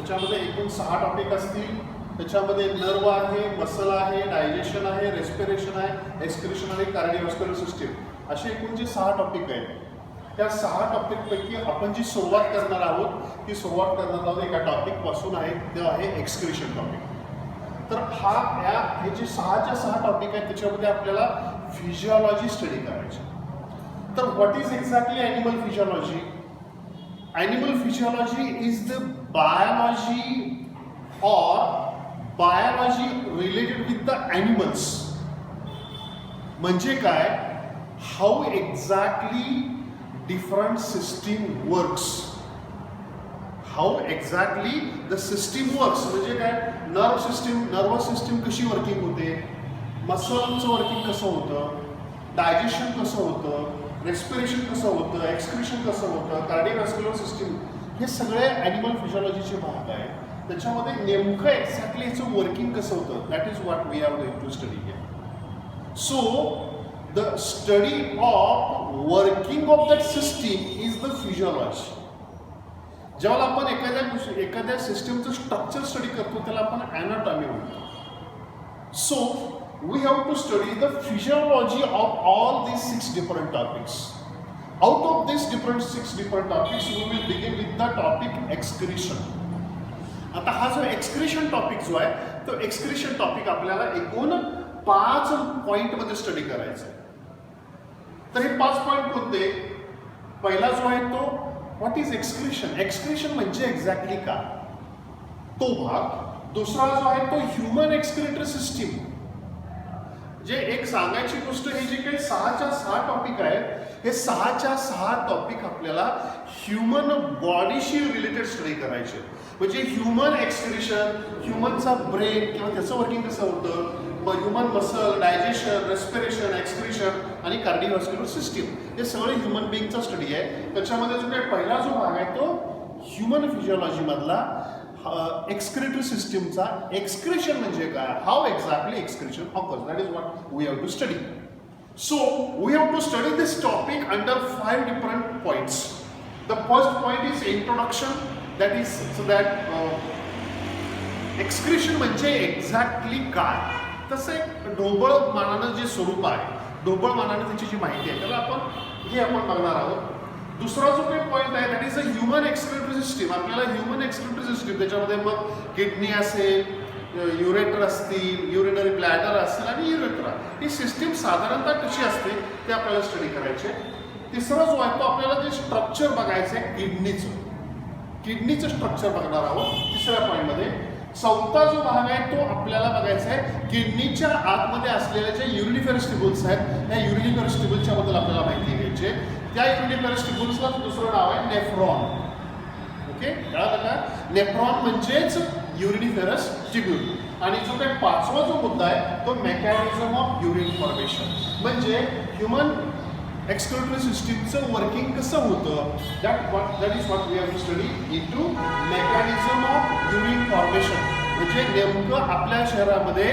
त्याच्यामध्ये एकूण 6 टॉपिक असतील. त्याच्यामध्ये नर्व आहे, मसल आहे, डायजेशन आहे, रेस्पिरेशन आहे, एक्सक्रिशन आणि कार्डिओव्हास्क्युलर सिस्टीम असे एकूण जे 6 टॉपिक आहेत. त्या 6 टॉपिकपैकी आपण जी सुरुवात करणार आहोत ती सुरुवात करणार आहोत एका टॉपिकपासून आहे, ते आहे एक्सक्रिशन टॉपिक. तर हे जे 6च्या 6 टॉपिक आहेत त्याच्यामध्ये आपल्याला फिजिओलॉजी स्टडी करायची. तर what is exactly animal physiology? Animal physiology is the biology related with the animals. म्हणजे काय? How exactly different system works. How exactly the system works म्हणजे काय? नर्व सिस्टीम कशी वर्किंग होते, मसलचं वर्किंग कसं होतं, डायजेशन कसं होतं, रेस्पिरेशन कसं होतं, एक्सक्रिशन कसं होतं, कार्डिओव्हास्क्युलर सिस्टीम, हे सगळे ॲनिमल फिजिओलॉजीचे भाग आहेत. त्याच्यामध्ये नेमकं एक्झॅक्टली याचं वर्किंग कसं होतं, that is what we are going to study here. So the study of working of that system is the physiology. जेव्हा आपण एखाद्या सिस्टीमचं स्ट्रक्चर स्टडी करतो त्याला आपण ॲनाटॉमी म्हणतो. So we have to study the physiology of all these 6 different topics. Out of these 6 different topics, we will begin with the topic excretion. आता हा जो एक्सक्रिशन टॉपिक जो आहे तो एक्सक्रिशन टॉपिक आपल्याला एकूण 5 पॉइंटमध्ये स्टडी करायचा आहे. तर हे 5 पॉइंट कोणते? पहिला जो आहे तो व्हॉट इज एक्सक्रिशन. एक्सक्रिशन म्हणजे एक्झॅक्टली का, तो भाग. दुसरा जो आहे तो ह्युमन एक्सक्रिटरी सिस्टीम. जे एक सांगायची गोष्ट, हे जे काही 6च्या 6 टॉपिक आहेत हे 6च्या 6 टॉपिक आपल्याला ह्युमन बॉडीशी रिलेटेड स्टडी करायचे. म्हणजे ह्युमन एक्सक्रिशन, ह्युमनचा ब्रेन किंवा त्याचं वर्किंग कसं होतं, human muscle, digestion, respiration, excretion आणि कार्डिओव्हास्क्युलर सिस्टीम, हे सगळे ह्युमन बिईंगचा स्टडी आहे. त्याच्यामध्ये जो काही पहिला जो भाग आहे तो ह्युमन फिजिओलॉजीमधला एक्सक्रिटरी सिस्टीमचा. एक्सक्रिशन म्हणजे काय, how exactly excretion occurs, that is what we have to study. So we have to study this topic under 5 different points. The first point is introduction, that is so that excretion म्हणजे exactly काय. तसं एक ढोबळ मानानं जे स्वरूप आहे, ढोबळ मानानं त्याची जी माहिती आहे त्याला आपण बघणार आहोत. दुसरा जो काही पॉईंट आहे that is a human excretory system. आपल्याला ह्युमन एक्सक्रिटरी सिस्टीम त्याच्यामध्ये मग किडनी असेल, युरेटर असतील, युरिनरी ब्लॅडर असेल आणि युरेट्रा, ही सिस्टीम साधारणतः कशी असते ते आपल्याला स्टडी करायचे. तिसरा जो आहे तो आपल्याला जे स्ट्रक्चर बघायचं आहे किडनीचं स्ट्रक्चर बघणार आहोत तिसऱ्या पॉईंटमध्ये. चौथा जो भाग आहे तो आपल्याला बघायचा आहे किडनीच्या आतमध्ये असलेल्या जे युरिनिफेरस ट्यूब्यूल्स आहेत, त्या युरिनिफेरस ट्यूब्यूल्सच्या बद्दल आपल्याला माहिती घ्यायची आहे. त्या युरिनिफेरस ट्यूब्यूल्सला दुसरं नाव आहे नेफ्रॉन. ओके, कळलं का? नेफ्रॉन म्हणजेच युरिनिफेरस ट्यूब्यूल. आणि जो काही 5वा जो मुद्दा आहे तो मेकॅनिझम ऑफ युरिन फॉर्मेशन, म्हणजे ह्युमन एक्सक्रिटरी सिस्टीमचं वर्किंग कसं होतं, that is what we have to study into mechanism of urine formation. म्हणजे नेमकं आपल्या शरीरामध्ये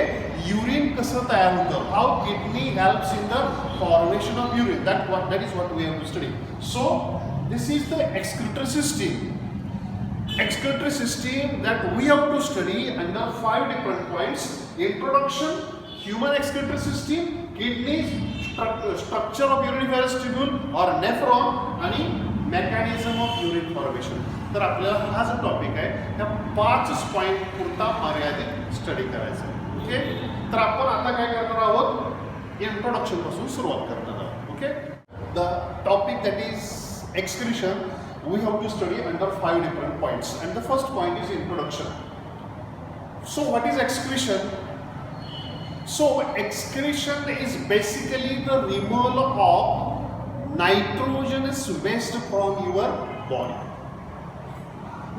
युरिन कसं तयार होतं, how kidney helps in the formation of urine, that is what we have to study. So this is the excretory system that we have to study under 5 different points: introduction, human excretory system, kidneys, structure of uriniferous tubule or nephron आणि mechanism of urine formation. तर आपल्याला हा जो topic आहे त्या 5 point पुरता मर्यादित study करायचा आहे. ओके, तर आपण आता काय करणार आहोत, इंट्रोडक्शन पासून सुरुवात करणार आहोत. Okay, the topic that is excretion we have to study under 5 different points, and the first point is introduction. So what is excretion? So excretion is basically the removal of nitrogenous waste from your body.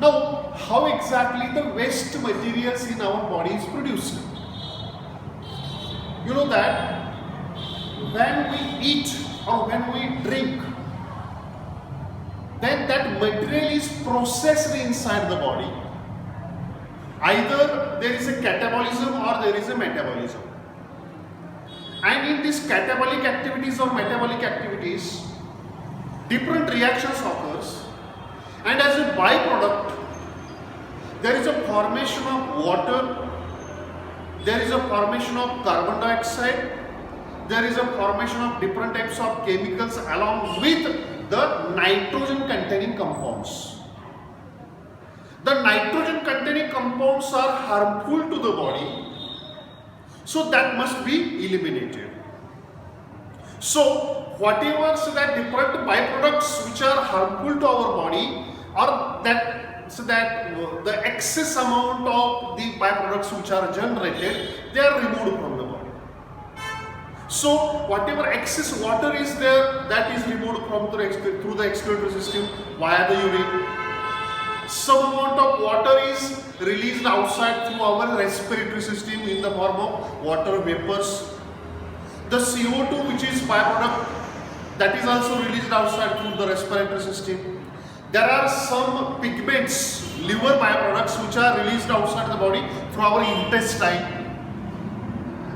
Now how exactly the waste materials in our body is produced? You know that when we eat or when we drink, then that material is processed inside the body. Either there is a catabolism or there is a metabolism. And in these catabolic activities or metabolic activities, different reactions occurs, and as a byproduct, there is a formation of water, there is a formation of carbon dioxide, there is a formation of different types of chemicals along with the nitrogen containing compounds. The nitrogen containing compounds are harmful to the body, so that must be eliminated. So whatever that different byproducts which are harmful to our body, or that the excess amount of the byproducts which are generated, they are removed from the body. So whatever excess water is there, that is removed from through the excretory system via the urine. Some amount of water is released outside through our respiratory system in the form of water vapors. The CO2, which is byproduct, that is also released outside through the respiratory system. There are some pigments, liver byproducts, which are released outside the body through our intestine.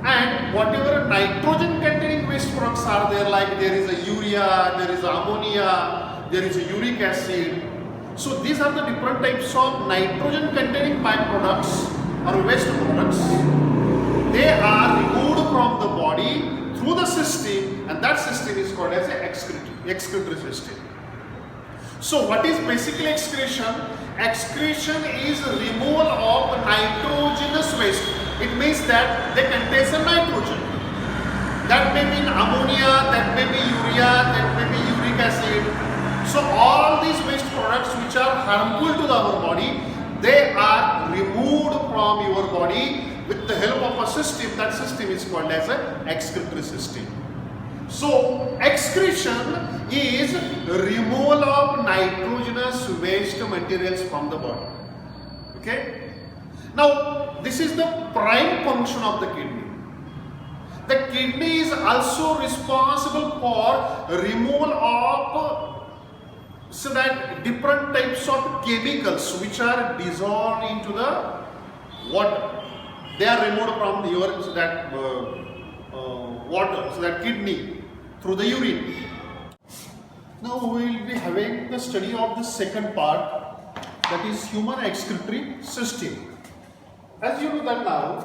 And whatever nitrogen containing waste products are there, like there is a urea, there is ammonia, there is a uric acid. So these are the different types of nitrogen containing byproducts or waste products. They are removed from the body through the system, and that system is called as an excretory system. So what is basically excretion? Excretion is removal of nitrogenous waste. It means that they contain some nitrogen. That may be ammonia, that may be urea, that may be uric acid. So all these waste products which are harmful to our body, they are removed from your body with the help of a system. That system is called as an excretory system. So excretion is removal of nitrogenous waste materials from the body. Okay. Now this is the prime function of the kidney. The kidney is also responsible for removal of different types of chemicals which are dissolved into the water. They are removed from your water, so that kidney, through the urine. Now we will be having the study of the second part, that is human excretory system. As you know that now,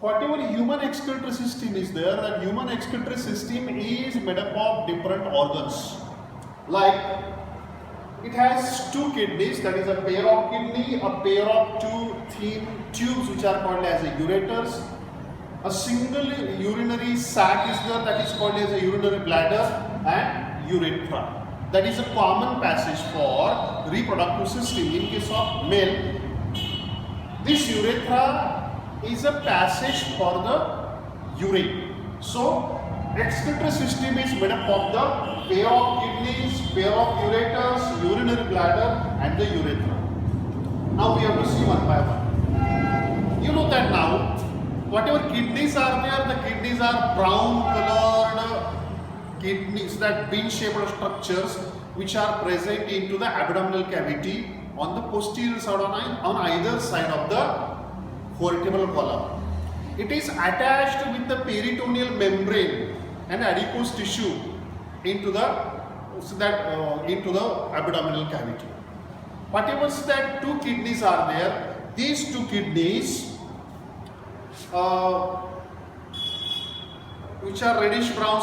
whatever human excretory system is there, that human excretory system is made up of different organs. Like it has two kidneys, that is a pair of kidney, a pair of two thin tubes which are called as a ureters. A single urinary sac is there, that is called as a urinary bladder, and urethra. That is a common passage for reproductive system. In case of male, this urethra is a passage for the urine. So excretory system is made up of the pair of kidneys, pair of ureters, urinary bladder, and the urethra. Now we have to see one by one. You know that now, whatever kidneys are there, the kidneys are brown colored kidneys, that bean-shaped structures which are present into the abdominal cavity on the posterior side, on either side of the vertebral column. It is attached with the peritoneal membrane and adipose tissue into the abdominal cavity. Whatever that two kidneys are there, these two kidneys which are reddish brown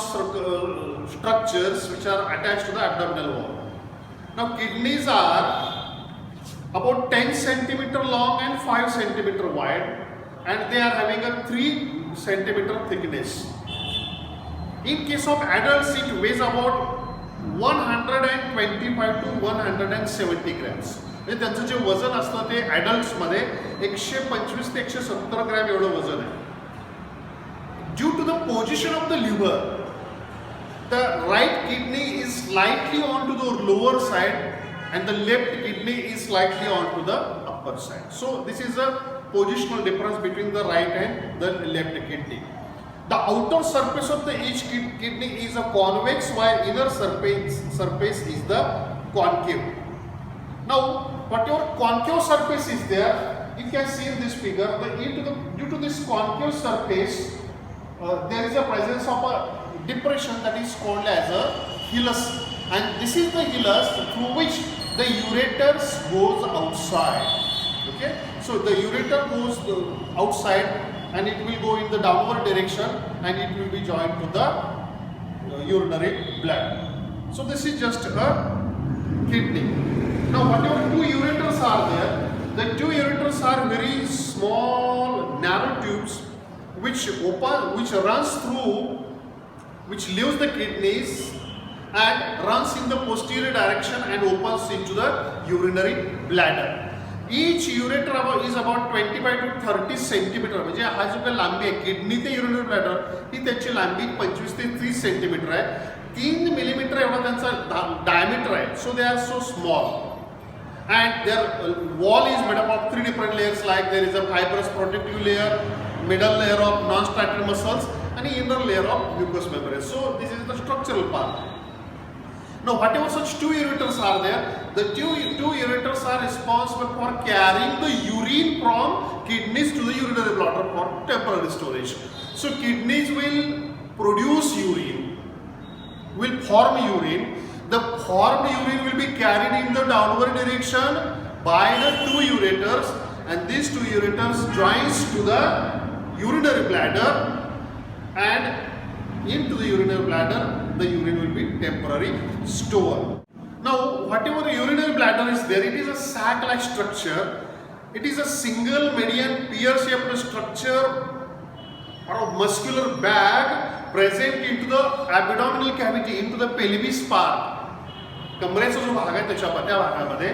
structures which are attached to the abdominal wall. Now kidneys are about 10 centimeter long and 5 centimeter wide, and they are having a 3 centimeter thickness. In case of adults, it weighs about 125 to 170 grams. म्हणजे त्यांचं जे वजन असतं ते ॲडल्ट्समध्ये 125 ते 170 gram एवढं वजन आहे. Due to the position of the liver, the right kidney is slightly onto the lower side and the left kidney is slightly onto the upper side. So this is a positional difference between the right and the left kidney. The outer surface of the each kidney is a convex, while inner surface is the concave. Now whatever concave surface is there, you can see in this figure that due to this concave surface, there is a presence of a depression that is called as a hilus, and this is the hilus through which the ureters goes outside. Okay, so the ureter goes outside and it will go in the downward direction and it will be joined to the urinary bladder. So this is just a kidney. Now whatever two ureters are there, the two ureters are very small narrow tubes which runs through, which leaves the kidneys and runs in the posterior direction and opens into the urinary bladder. Each ureter is about 25 to 30 centimetre. म्हणजे हा जो काही लांबी आहे kidney ते urinary bladder ही त्याची लांबी 25 ते 30 सेंटीमीटर आहे. 3 मिलीमीटर एवढा त्यांचा डायमीटर आहे. So they are so small and their wall is made up of 3 different layers, like there is a fibrous protective layer, middle layer of non-striated muscles and inner layer of mucous membrane. So this is the structural part. Now whatever such two ureters are there, the two ureters are responsible for carrying the urine from kidneys to the urinary bladder for temporary storage. So kidneys will produce urine, will form urine. The formed urine will be carried in the downward direction by the two ureters, and these two ureters joins to the urinary bladder, and into the urinary bladder the urine will be temporarily stored. Now whatever urinary bladder is there, it is a sac-like structure. It is a single median pear-shaped structure or a muscular bag present into the abdominal cavity, into the pelvis part. कमरेचा जो भाग आहे त्या भागामध्ये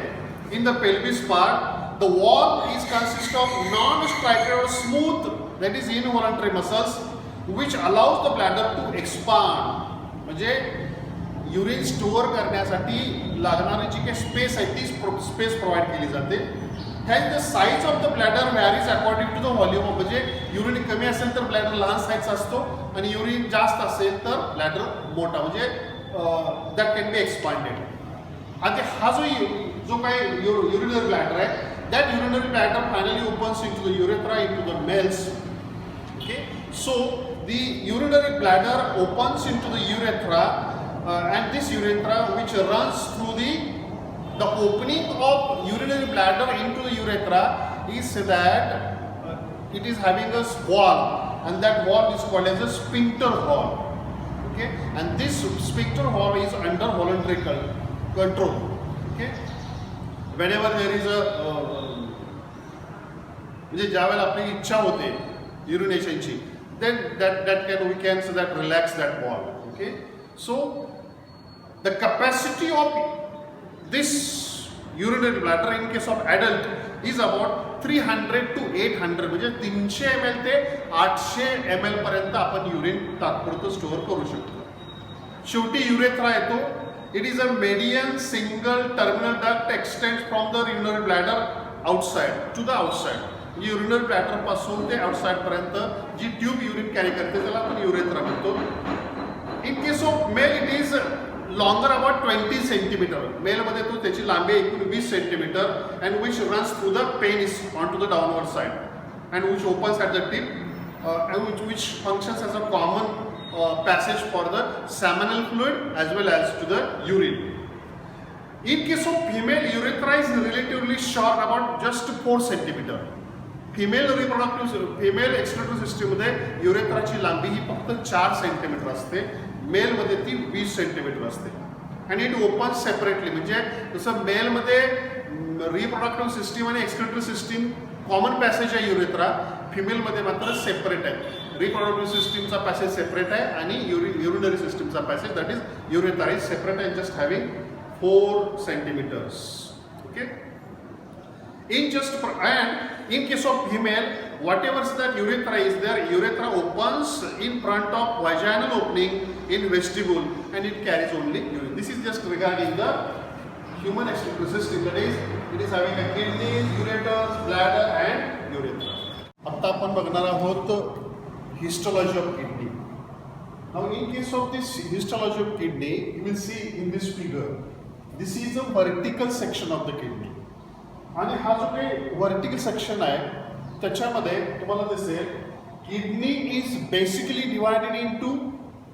in the pelvis part, the wall is consist of non-striated or smooth, that is involuntary muscles, which allows the bladder to expand. म्हणजे urine store करण्यासाठी लागणारी जी काही स्पेस आहे ती स्पेस प्रोव्हाइड केली जाते. Has the size of the bladder varies according to the volume. म्हणजे urine कमी असेल तर ब्लॅडर लहान साईजचा असतो आणि युरिन जास्त असेल तर ब्लॅडर मोठा, म्हणजे that can be expanded. आता हा जो काही urinary bladder आहे, that urinary bladder finally opens into the urethra, into the males. Okay, so the urinary bladder opens into the urethra, and this urethra which runs through the opening of urinary bladder into the urethra is that it is having a wall, and that wall is called as a sphincter wall. Okay, and this sphincter wall is under voluntary control. Okay, whenever there is a म्हणजे ज्यावेळेला आपली इच्छा होते युरिनेशनची, then we can say that relax that wall. Okay, so the capacity of this urinary bladder in case of adult is about 300 to 800, म्हणजे 300 ml ते 800 ml पर्यंत आपण urine तात्पुरतं स्टोअर करू शकतो. शेवटी युरेथ्रा येतो. It is a median single terminal duct extends from the urinary bladder outside to the outside. म्हणजे युरिनरी ब्लॅडर पासून ते आउटसाइड पर्यंत जी ट्यूब युरिन कॅरी करते त्याला आपण युरेथ्रा म्हणतो. In case of male it is longer about 20 centimetre. मेलमध्ये तो त्याची लांबी एकूण 20 centimetre, and which runs through the penis on to the downward side, and which opens at the tip, and which functions as a common passage for the seminal fluid as well as to the urine. In case of female, urethra is relatively short, about just 4 centimeter. female excretory system मध्ये युरेथ्राची लांबी ही फक्त 4 centimetre असते. Mail मध्ये ती 20 centimetre असते. आणि it open separately, म्हणजे जसं मेल मध्ये रिप्रोडक्टिव्ह सिस्टीम आणि एक्सक्रिटरी सिस्टीम कॉमन पॅसेज आहे युरेथ्रा, फिमेल मध्ये मात्र सेपरेट आहे. रिप्रोडक्टिव्ह सिस्टीमचा पॅसेज सेपरेट आहे आणि युरिनरी सिस्टीमचा passage, that is urethra is separate and just having 4 centimetres. Okay, in case of female, whatever that urethra is there, urethra opens in front of vaginal opening in vestibule and it carries only urine. This is just regarding the human excretory system, that is it is having a kidneys, ureters, bladder and urethra. आता आपण बघणार आहोत histology of kidney. Now in case of this histology of kidney, you will see in this figure, this is a vertical section of the kidney. आणि हा जो काही vertical section आहे त्याच्यामध्ये तुम्हाला दिसेल kidney is basically divided into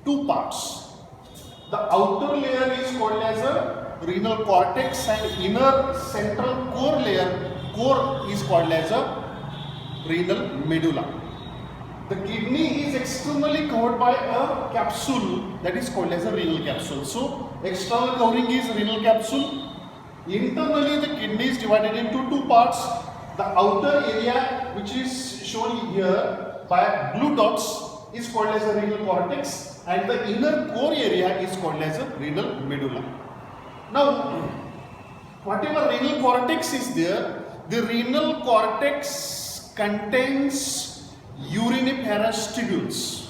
2 parts. The outer layer is called as a renal cortex and inner central core layer core is called as a renal medulla. The kidney is externally covered by a capsule that is called as a renal capsule. So external covering is renal capsule. Internally the kidney is divided into two parts. The outer area, which is shown here by blue dots, is called as a renal cortex, and the inner core area is called as a renal medulla. Now, whatever renal cortex is there, the renal cortex contains uriniferous tubules,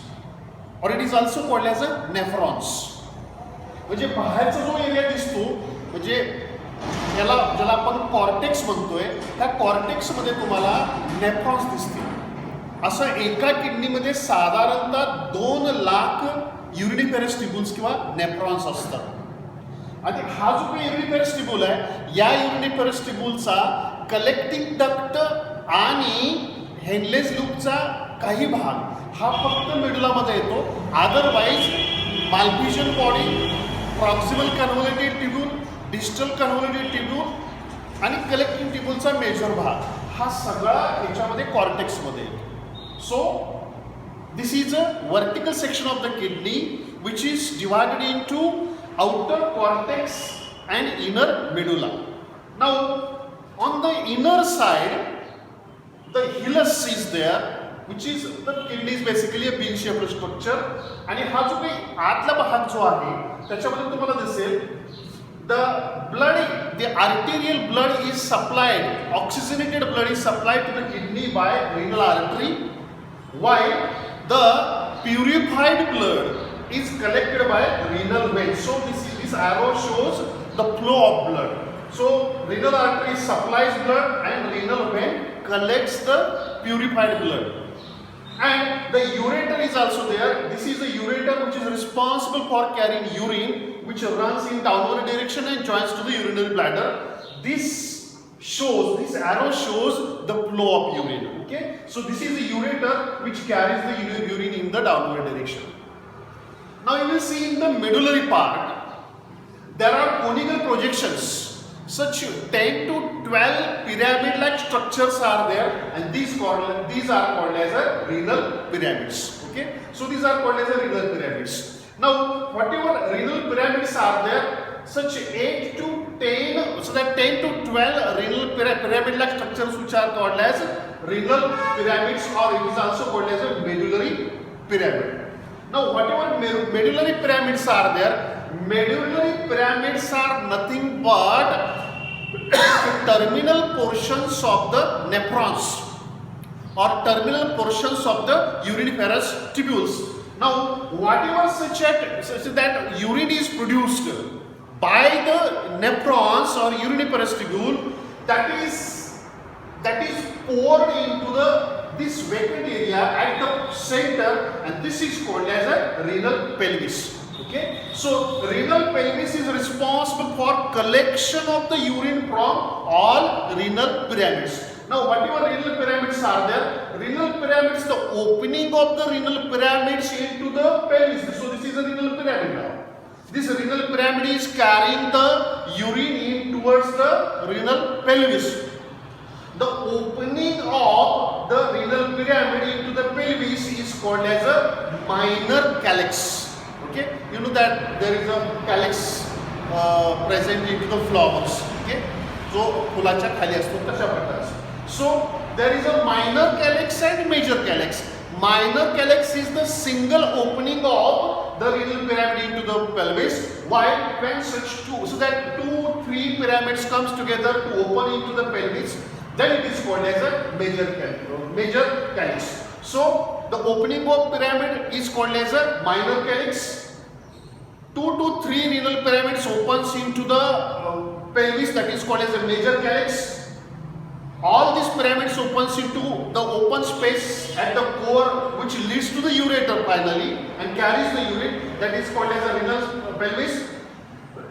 or it is also called as a nephrons. म्हणजे बाहेरचा जो area दिसतो, म्हणजे ज्याला आपण cortex म्हणतोय, त्या कॉर्टेक्समध्ये तुम्हाला नेफ्रॉन्स दिसतील. असं एका किडनीमध्ये साधारणतः 2 लाख युरिनिफेरस ट्यूब्यूल्स किंवा नेफ्रॉन्स असतात. आणि हा जो काही युरिनिफेरस ट्यूब्यूल आहे, या युरिनिफेरस ट्यूब्यूलचा कलेक्टिंग डक्ट आणि हेनलेस लूपचा काही भाग हा फक्त मेडुलामध्ये येतो. Otherwise Malpighian body, proximal convoluted tubule, distal convoluted tubule आणि कलेक्टिंग ट्यूब्यूलचा मेजर भाग हा सगळा याच्यामध्ये कॉर्टेक्समध्ये येतो. So this is a vertical section of the kidney which is divided into outer cortex and inner medulla. Now on the inner side the hilus is there, which is the kidney is basically a bean shaped structure. आणि हा जो काही आतला भाग जो आहे त्याच्यामध्ये तुम्हाला दिसेल the blood, the arterial blood is supplied, oxygenated blood is supplied to the kidney by renal artery, while the purified blood is collected by renal veins. So this arrow shows the flow of blood. So renal artery supplies blood and renal vein collects the purified blood. And the ureter is also there. This is the ureter which is responsible for carrying urine, which runs in downward direction and joins to the urinary bladder. This arrow shows the flow of urine. Okay, so this is the ureter which carries the urine in the downward direction. Now you will see in the medullary part there are conical projections. Such 10 to 12 pyramid-like structures are there, and these are called as a renal pyramids. Okay, so these are called as a renal pyramids. Now, whatever renal pyramids are there, such 8 to 10, so that 10 to 12 renal pyramid-like structures which are called as renal pyramids, or it is also called as a medullary pyramid. Now, whatever medullary pyramids are there, medullary pyramids are nothing but terminal portions of the nephrons or terminal portions of the uriniferous tubules. Now, whatever such that urine is produced by the nephrons or uriniferous tubule, that is poured into this vacant area at the center, and this is called as a renal pelvis. Okay, so renal pelvis is responsible for collection of the urine from all renal pyramids. Now, whatever renal pyramids are there, renal pyramids, the opening of the renal pyramids into the pelvis. So this is a renal pyramid now. This renal pyramid is carrying the urine in towards the renal pelvis. The opening of the renal pyramid into the pelvis is called as a minor calyx. Okay, you know that there is a calyx present into the flowers. Okay, जो फुलाच्या खाली असतो तशा प्रकारचा. So there is a minor calyx and major calyx. Minor calyx is the single opening of the renal pyramid into the pelvis, while when such so that 2-3 pyramids comes together to open into the pelvis, then it is called as a major calyx. So the opening of pyramid is called as a minor calyx. 2 to 3 renal pyramids opens into the pelvis, that is called as a major calyx. All these pyramids opens into the open space at the core, which leads to the ureter finally and carries the urine, that is called as a renal pelvis.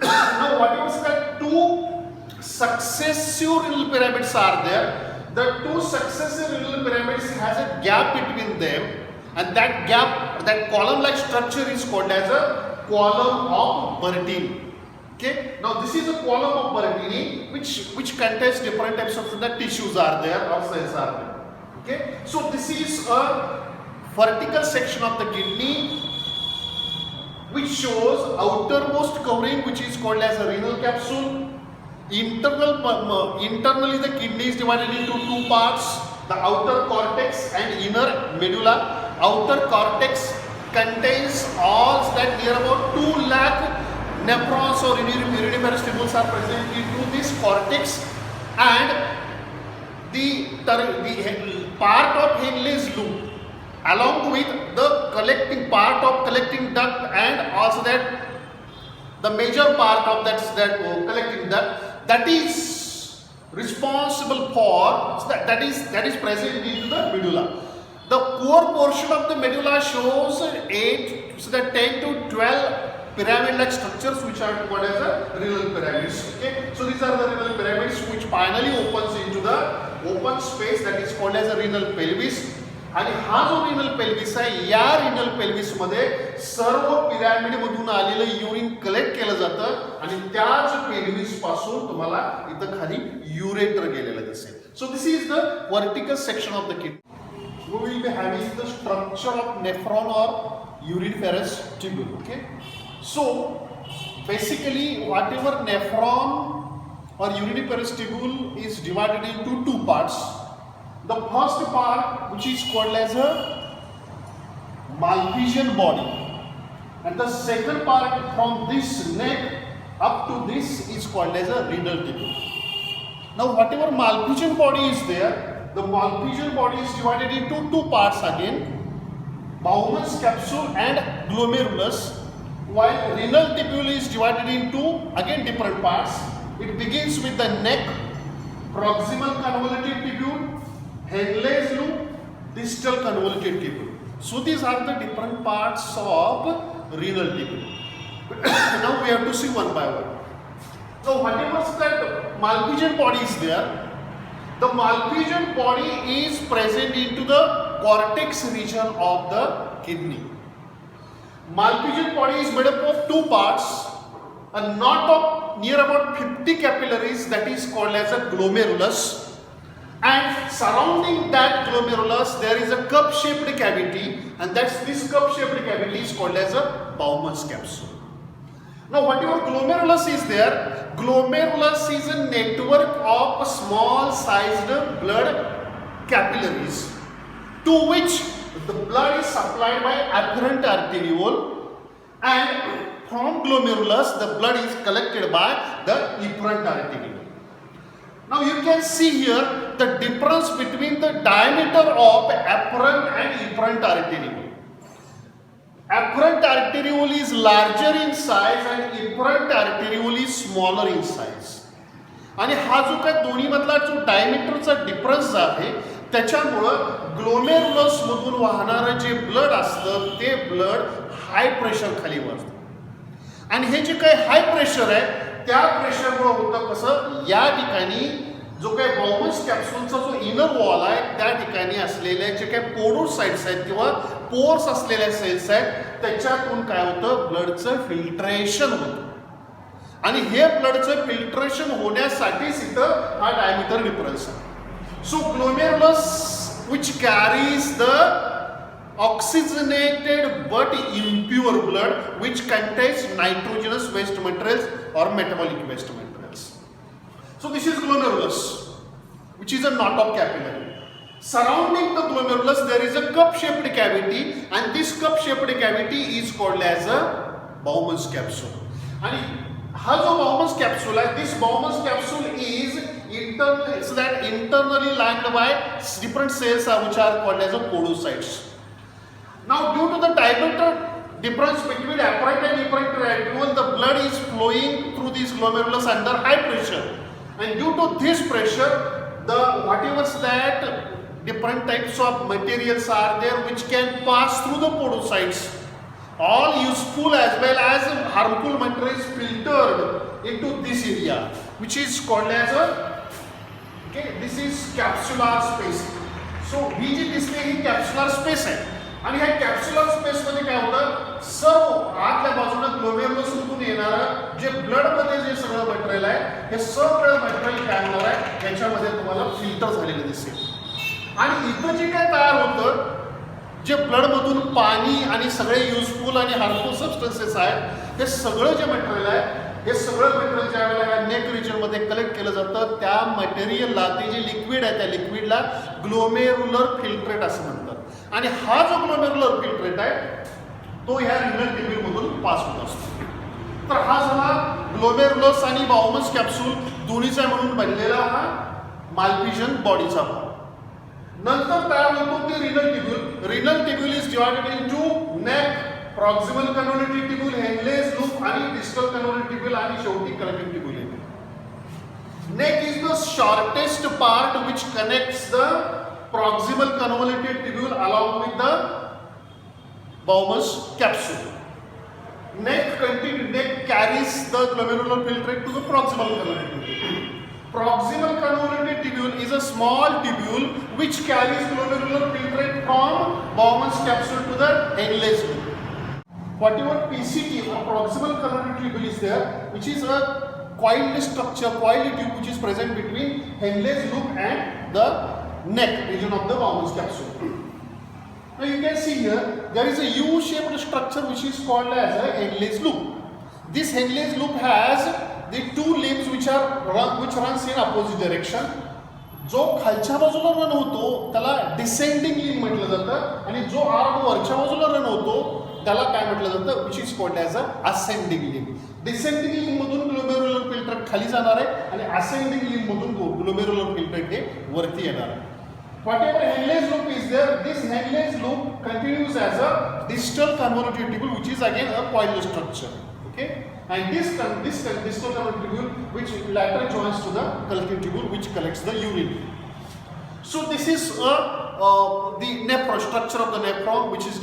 Now, whatever that 2 successive renal pyramids are there, the 2 successive renal pyramids has a gap between them, and that gap, that column-like structure is called as a column of Bertin. Okay, now this is a column of Bertini which contains different types of the tissues are there or cells are there. Okay, so this is a vertical section of the kidney which shows outermost covering, which is called as a renal capsule. Internally the kidney is divided into two parts, the outer cortex and inner medulla. Outer cortex contains all that near about 2 lakh nephrons or uriniferous tubules are present into this cortex, and the part of Henle's loop along with the collecting duct, and also that the major part of that collecting duct that is responsible for, so that is present into the medulla. The core portion of the medulla shows 10 to 12 pyramid-like structures which are called as the renal pyramids. Okay, so these are the renal pyramids which finally opens into the open space that is called as a renal pelvis. आणि हा जो renal pelvis आहे, या renal pelvis मध्ये सर्व pyramid मधून आलेलं urine collect केलं जातं आणि त्याच पेल्विस पासून तुम्हाला इथं खाली युरेटर गेलेलं दिसेल. So this is the vertical section of the kidney. We will be having the structure of nephron or uriniferous tubule. Okay, so basically whatever nephron or uriniferous tubule is divided into two parts. The first part, which is called as a Malpighian body, and the second part from this neck up to this is called as a renal tubule. Now whatever Malpighian body is there, the Malpighian body is divided into two parts again, Bowman's capsule and glomerulus, while renal tubule is divided into again different parts. It begins with the neck, proximal convoluted tubule, Henle's loop, distal convoluted tubule. So these are the different parts of renal tubule. Now we have to see one by one. So whatever that Malpighian body is there, the Malpighian body is present into the cortex region of the kidney. Malpighian body is made up of two parts, a knot of near about 50 capillaries that is called as a glomerulus, and surrounding that glomerulus there is a cup-shaped cavity, and this cup-shaped cavity is called as a Bowman's capsule. Now whatever glomerulus is there, glomerulus is a network of small sized blood capillaries to which the blood is supplied by afferent arteriole, and from glomerulus the blood is collected by the efferent arteriole. Now you can see here the difference between the diameter of afferent and efferent arteriole. Afferent arteriole is larger in size and efferent arteriole is smaller in size. आणि हा जो काय दोन्ही मधला जो डायमीटरचा difference आहे, त्याच्यामुळं glomerulus मधून वाहणारं जे ब्लड असतं ते ब्लड हाय प्रेशर खाली वाहतं, आणि हे जे काही हाय प्रेशर आहे त्या प्रेशरमुळे होतं कसं, या ठिकाणी जो काही बॉमन्स कॅप्सूलचा जो इनर वॉल आहे त्या ठिकाणी असलेले जे काही पोडोसाइट्स आहेत किंवा पोर्स असलेल्या सेल्स आहेत त्याच्यातून काय होतं, ब्लडचं फिल्ट्रेशन होतं, आणि हे ब्लडचं फिल्ट्रेशन होण्यासाठीच इथं हा डायमीटर डिफरन्स आहे. So glomerulus which carries the oxygenated but impure blood which contains nitrogenous waste materials or metabolic waste materials. So this is glomerulus, which is a knot of capillary. Surrounding the glomerulus there is a cup-shaped cavity, and this cup-shaped cavity is called as a Bowman's capsule. And हा जो Bowman's capsule आहे, this Bowman's capsule is internally lined by different cells which are called as a podocytes. Now due to the diameter difference between afferent and efferent arteriole, the blood is flowing through these glomerulus under high pressure, and due to this pressure the whatever that different types of materials are there which can pass through the podocytes, all useful as well as harmful material is filtered into this area which is called as a this is capsular space. So ही जी दिसते ही capsular space आहे, आणि ह्या capsular space मध्ये काय होतं, सर्व आतल्या बाजूला ग्लोमेरुलस मधून येणारं जे ब्लडमध्ये जे सगळं मटेरियल आहे हे सगळं मटेरियल काय होणार आहे याच्यामध्ये तुम्हाला फिल्टर झालेलं दिसेल. आणि इथं जे काय तयार होतं जे ब्लडमधून पाणी आणि सगळे युजफुल आणि हार्मफुल सबस्टन्सेस आहेत हे सगळं जे मटेरियल आहे हे सगळं मटेरियल ज्या वेळेला नेक रिजनमध्ये कलेक्ट केलं जातं त्या मटेरियलला ते जे लिक्विड आहे त्या लिक्विडला ग्लोमेरुलर फिल्ट्रेट असं म्हणतात. आणि हा जो ग्लोमेरुलर फिल्ट्रेट आहे तो ह्या रिनल टिब्यूलमधून पास होत असतो. तर हा झाला ग्लोमेरुलस आणि बाउमस कॅप्सूल दोन्हीचा म्हणून बनलेला हा मालपिजन बॉडीचा भाग. नंतर तयार होतो ते renal tubule. Renal tubule is divided into neck, proximal convolutive tubule, Henle's loop आणि डिस्टल कन्व्होल्युटिव्ह टिब्यूल आणि शेवटी कलेक्टिव्ह टिब्यूल येते. Neck is the shortest part which connects the proximal convolutive tubule along with the Bowman's capsule. Neck carries the glomerular filtrate to the proximal convoluted tubule. Proximal convoluted tubule is a small tubule which carries glomerular filtrate from Bowman's capsule to the Henle's loop. Whatever PCT or proximal convoluted tubule is there, which is a coiled structure, coiled tube which is present between Henle's loop and the neck region of the Bowman's capsule. Now you can see here, there is a U-shaped structure which is called as a Henle's loop. This Henle's loop has the two limbs which runs in opposite direction. जो खालच्या बाजूला run होतो त्याला descending लिंब म्हटलं जातं आणि जो आर्म वरच्या बाजूला रन होतो त्याला काय म्हटलं जातं which is called as a ascending लिंब. डिसेंडिंग लिंब मधून ग्लोमेरुलर फिल्ट्रेट खाली जाणार आहे आणि असेंडिंग लिंब मधून ग्लोमेरुलर फिल्ट्रेट हे वरती येणार आहे. Whatever Henle's loop is there, this Henle's loop continues as a distal convoluted tubule, which is again a coiled structure. Okay, and this distal convoluted tubule, which later joins to the collecting tubule, which collects the urine. So this is the nephron structure of the nephron, which is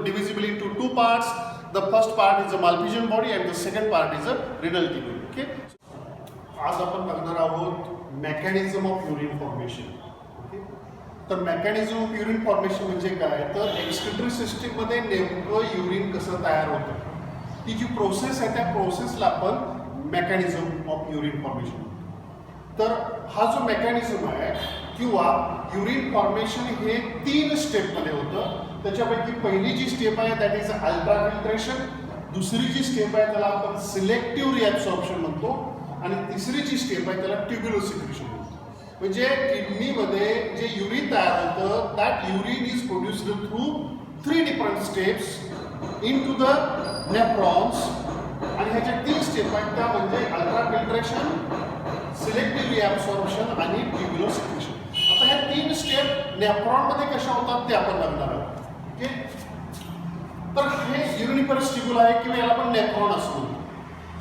divisible into two parts. The first part is the Malpighian body, and the second part is the renal tubule. Okay. आज आपण बघणार आहोत mechanism of urine formation. तर mechanism of urine formation म्हणजे काय तर excretory सिस्टीममध्ये नेमकं युरिन कसं तयार होतं ती जी प्रोसेस आहे त्या प्रोसेसला आपण मेकॅनिझम ऑफ युरिन फॉर्मेशन. तर हा जो मेकॅनिझम आहे किंवा युरिन फॉर्मेशन हे 3 स्टेपमध्ये होतं. त्याच्यापैकी पहिली जी स्टेप आहे दॅट इज अल्ट्रा फिल्ट्रेशन, दुसरी जी स्टेप आहे त्याला आपण सिलेक्टिव्ह रिॲब्सॉर्प्शन म्हणतो आणि तिसरी जी स्टेप आहे त्याला ट्युब्युलर सिक्रेशन म्हणतो. म्हणजे किडनीमध्ये जे युरिन तयार होतं that urine is produced through 3 different steps into the nephrons आणि ह्याच्या 3 स्टेप आहेत त्या म्हणजे अल्ट्रा फिल्ट्रेशन, सिलेक्टिव्ह रिॲब्सॉर्प्शन आणि ट्युब्युलर सिक्रेशन. आता ह्या 3 स्टेप नेफ्रॉनमध्ये कशा होतात ते आपण बघणार आहोत. ओके, तर हे युरिनिफरस ट्युब्युल आहे किंवा याला आपण नेफ्रॉन असं म्हणतो.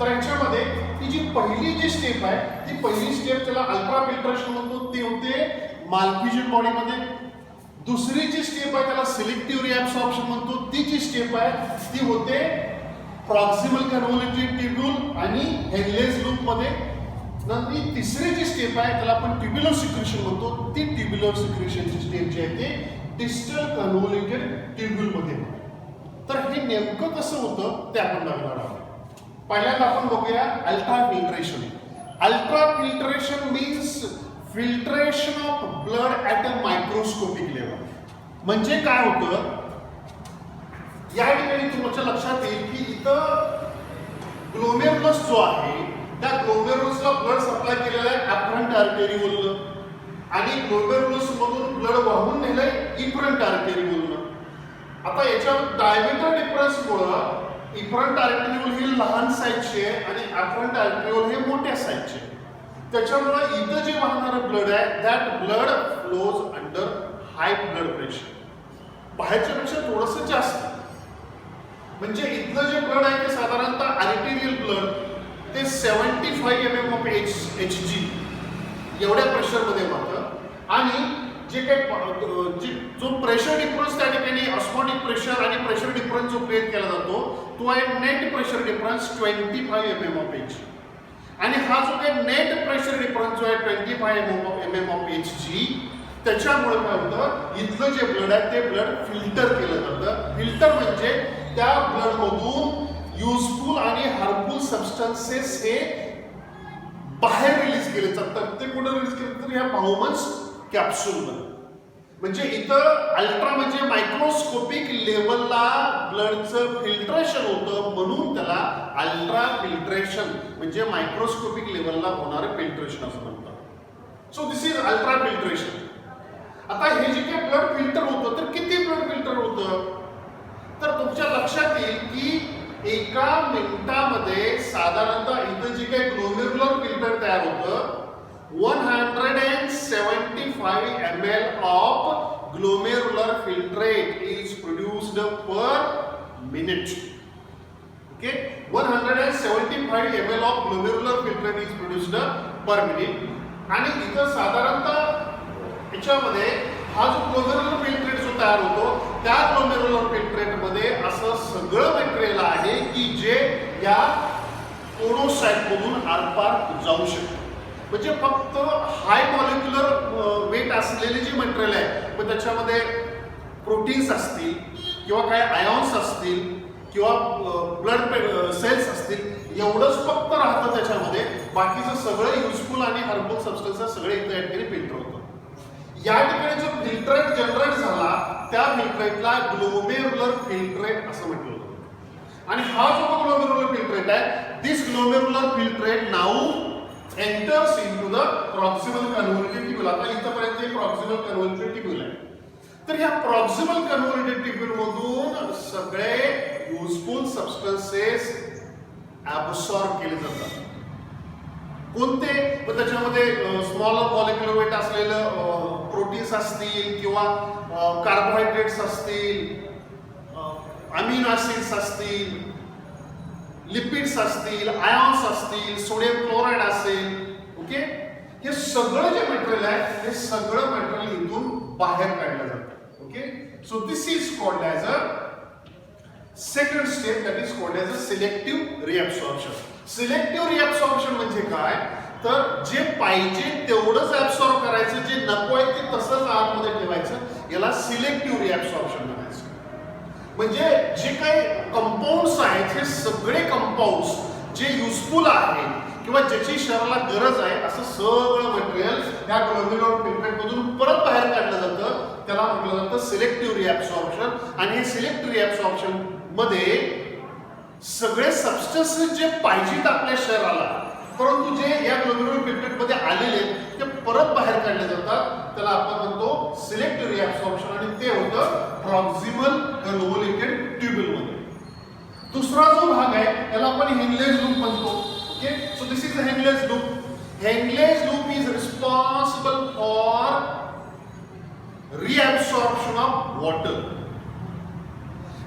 तर याच्यामध्ये ती जी पहिली जी स्टेप आहे ती पहिली स्टेप त्याला अल्ट्रा फिल्ट्रेशन म्हणतो ते होते मालपिजन बॉडीमध्ये. दुसरी जी स्टेप आहे त्याला सिलेक्टिव्ह रिॲब्सॉर्प्शन म्हणतो. ती जी स्टेप आहे ती होते प्रॉक्सिमल कन्व्होल्युटिव्ह ट्युब्यूल आणि हेनलेस लूपमध्ये. नंतर तिसरी जी स्टेप आहे त्याला आपण ट्युब्युलर सिक्रेशन म्हणतो. ती ट्युब्युलर सिक्रेशनची स्टेप जी आहे ते डिस्टल कन्व्होल्युटेड ट्युब्यूलमध्ये. तर हे नेमकं कसं होतं ते आपण बघणार आहोत. पहिल्यांदा आपण बघूया ultra filtration. Ultra filtration means filtration of blood at a microscopic level. म्हणजे काय होतं या ठिकाणी तुमच्या लक्षात येईल की इथं ग्लोमेरुलस जो आहे त्या ग्लोमेरुलसला ब्लड सप्लाय केलेला आहे ॲफरंट आर्टेरिओलनं आणि ग्लोमेरुलस मधून ब्लड वाहून नेलंय इफरंट आर्टेरिओलनं. आता याच्यावर डायमीटर डिफरन्समुळं इफरंट आर्टेरिओल हे लहान साईजचे आहे आणि ॲफरंट आर्टेरिओल हे मोठ्या साईजचे. त्याच्यामुळं इथं जे वाहणारं ब्लड आहे that blood flows under high blood pressure. बाहेरच्यापेक्षा थोडंसं जास्त. म्हणजे इथलं जे ब्लड आहे ते साधारणतः आर्टेरियल ब्लड ते 75 mm ऑफ Hg एवढ्या प्रेशरमध्ये वाहतं आणि जे काही जो प्रेशर डिफरन्स त्या ठिकाणी ऑस्मोटिक प्रेशर आणि प्रेशर डिफरन्स जो क्रिएट केला जातो तो आहे net pressure difference 25 mm of Hg. आणि हा जो काही नेट प्रेशर डिफरन्स जो आहे 25 mm ऑफ Hg त्याच्यामुळे काय होतं इथलं जे ब्लड आहे ते ब्लड फिल्टर केलं जातं. फिल्टर म्हणजे त्या ब्लडमधून युजफुल आणि हार्मफुल सबस्टन्सेस हे बाहेर रिलीज केले जातात. ते कुठं रिलीज केले तर ह्या बाउमन्स कॅप्सूलमध्ये. म्हणजे इथं अल्ट्रा म्हणजे मायक्रोस्कोपिक लेवलला ब्लडचं फिल्ट्रेशन होतं, म्हणून त्याला अल्ट्रा फिल्ट्रेशन म्हणजे मायक्रोस्कोपिक लेवलला होणारं फिल्ट्रेशन असं म्हणतात. So this is ultra filtration. आता हे जे काही ब्लड फिल्टर होतं तर किती ब्लड फिल्टर होतं तर तुमच्या लक्षात येईल की एका मिनिटामध्ये साधारणतः इथं जे काही ग्लोमेरुलर फिल्टर तयार होतं 175 ml of glomerular filtrate is produced per minute. Okay, 175 ml of glomerular filtrate is produced per minute. आणि इथं साधारणतः याच्यामध्ये हा जो ग्लोमेरुलर फिल्ट्रेट जो तयार होतो त्या ग्लोमेरुलर फिल्ट्रेट मध्ये असं सगळं मटेरियल आहे की जे या कोडोसाइट मधून आरपार जाऊ शकते. म्हणजे फक्त हाय मॉलिक्युलर वेट असलेले जे मटेरियल आहे मग त्याच्यामध्ये प्रोटीन्स असतील किंवा काही आयॉन्स असतील किंवा ब्लड सेल्स असतील एवढंच फक्त राहतं त्याच्यामध्ये. बाकीचं सगळं युजफुल आणि हार्मफुल सबस्टन्सेस सगळे इथे या ठिकाणी फिल्टर होतं. या ठिकाणी जो फिल्ट्रेट जनरेट झाला त्या फिल्ट्रेटला ग्लोमेरुलर फिल्ट्रेट असं म्हटलं होतं. आणि हा जो ग्लोमेरुलर फिल्ट्रेट आहे this glomerular filtrate now enters into the proximal convoluted tubule. आता इथपर्यंत एक proximal convoluted tubule आहे. तर या proximal convoluted tubule मधून सगळे युजफुल सबस्टन्सेस ऍब्सॉर्ब केले जातात. कोणते तर त्याच्यामध्ये स्मॉलर मॉलिक्युलर वेट असलेलं प्रोटीन्स असतील किंवा कार्बोहायड्रेट्स असतील, अमिनो ऍसिड्स असतील, लिपिड्स असतील, आयॉन्स असतील, सोडियम क्लोराईड असेल. ओके, हे सगळं जे मटेरियल आहे हे सगळं मटेरियल इथून बाहेर काढलं जातं. Okay, so this is called as a second step, that is called as a selective reabsorption. Selective reabsorption म्हणजे काय तर जे पाहिजे तेवढंच ऍब्सॉर्ब करायचं, जे नको आहे ते तसंच आतमध्ये ठेवायचं, याला सिलेक्टिव्ह रिअब्सॉर्प्शन म्हणायचं. म्हणजे जे काही कंपाऊंड्स आहेत हे सगळे कंपाऊंड्स जे युजफुल आहेत किंवा ज्याची शरीराला गरज आहे असं सगळं मटेरियल या ग्लोमेरुलर फिल्ट्रेट मधून परत बाहेर काढलं जातं. त्याला म्हटलं जातं सिलेक्टिव्ह रिअब्सॉर्प्शन. आणि हे सिलेक्टिव्ह रिअब्सॉर्प्शन मध्ये सगळे सबस्टन्सेस जे पाहिजेत आपल्या शरीराला परंतु जे या ग्लोमेरुलर फिल्ट्रेट मध्ये आलेले ते परत बाहेर काढले जातात, त्याला आपण म्हणतो सिलेक्टिव्ह रिअब्सॉर्प्शन. आणि ते होतं प्रॉक्सिमल कन्व्होल्युटेड ट्यूब्यूल मध्ये. दुसरा जो भाग आहे त्याला आपण हेनलेज लूप म्हणतो. Okay, so this is the Henle's loop. Henle's loop is responsible for reabsorption of water.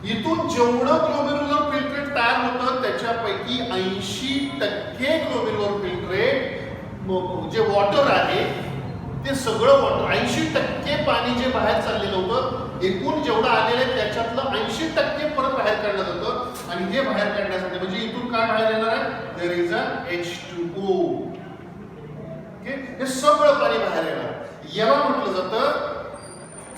इथून जेवढं ग्लोमेरुलर फिल्ट्रेट तयार होतं त्याच्यापैकी 80% ग्लोमेरुलर फिल्ट्रेट जे वॉटर आहे ते सगळं वॉटर 80% पाणी जे बाहेर चाललेलं होतं एकूण जेवढं आलेलं आहे त्याच्यातलं 80% परत बाहेर काढलं जातं. आणि हे बाहेर काढण्यासाठी म्हणजे इथून काय बाहेर येणार आहे there is a H2O. Okay, हे सगळं पाणी बाहेर येणार. याला म्हटलं जातं